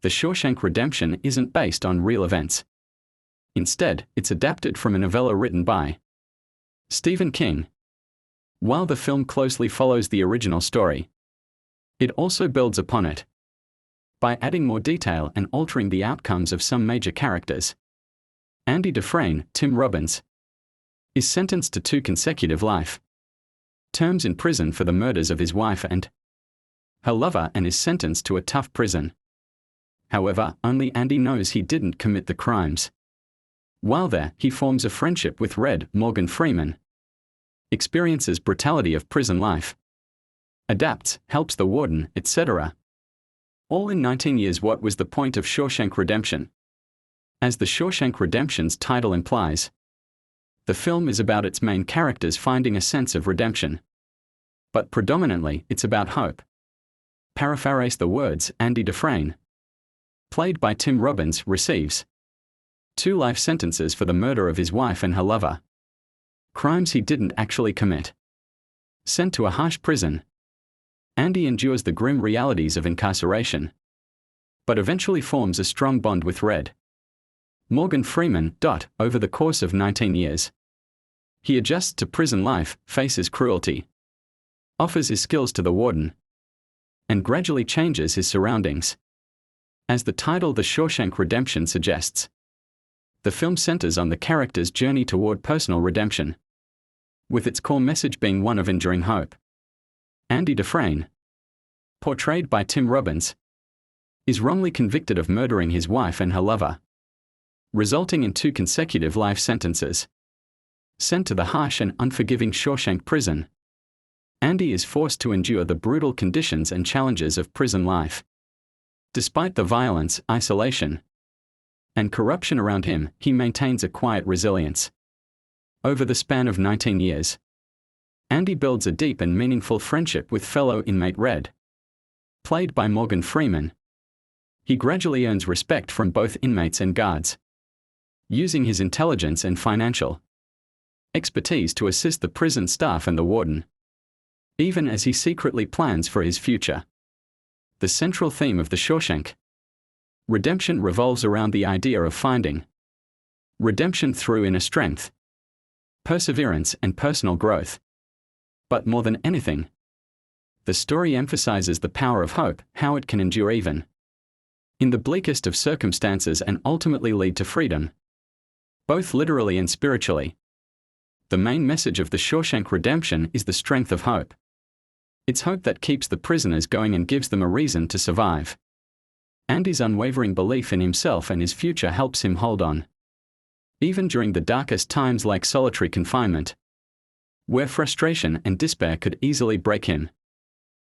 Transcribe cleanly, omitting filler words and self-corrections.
The Shawshank Redemption isn't based on real events. Instead, it's adapted from a novella written by Stephen King. While the film closely follows the original story, it also builds upon it by adding more detail and altering the outcomes of some major characters. Andy Dufresne, Tim Robbins, is sentenced to 2 consecutive life terms in prison for the murders of his wife and her lover and is sentenced to a tough prison. However, only Andy knows he didn't commit the crimes. While there, he forms a friendship with Red, Morgan Freeman, experiences brutality of prison life, adapts, helps the warden, etc. All in 19 years. What was the point of Shawshank Redemption? As the Shawshank Redemption's title implies, the film is about its main characters finding a sense of redemption. But predominantly, it's about hope. Paraphrase the words, Andy Dufresne, played by Tim Robbins, receives 2 life sentences for the murder of his wife and her lover, crimes he didn't actually commit. Sent to a harsh prison, Andy endures the grim realities of incarceration, but eventually forms a strong bond with Red, Morgan Freeman. Over the course of 19 years, he adjusts to prison life, faces cruelty, offers his skills to the warden, and gradually changes his surroundings. As the title The Shawshank Redemption suggests, the film centers on the character's journey toward personal redemption, with its core message being one of enduring hope. Andy Dufresne, portrayed by Tim Robbins, is wrongly convicted of murdering his wife and her lover, resulting in 2 consecutive life sentences. Sent to the harsh and unforgiving Shawshank prison, Andy is forced to endure the brutal conditions and challenges of prison life. Despite the violence, isolation, and corruption around him, he maintains a quiet resilience. Over the span of 19 years, Andy builds a deep and meaningful friendship with fellow inmate Red, played by Morgan Freeman. He gradually earns respect from both inmates and guards, using his intelligence and financial expertise to assist the prison staff and the warden, even as he secretly plans for his future. The central theme of the Shawshank Redemption revolves around the idea of finding redemption through inner strength, perseverance, and personal growth. But more than anything, the story emphasizes the power of hope, how it can endure even in the bleakest of circumstances and ultimately lead to freedom, both literally and spiritually. The main message of the Shawshank Redemption is the strength of hope. It's hope that keeps the prisoners going and gives them a reason to survive. Andy's unwavering belief in himself and his future helps him hold on, even during the darkest times like solitary confinement, where frustration and despair could easily break him.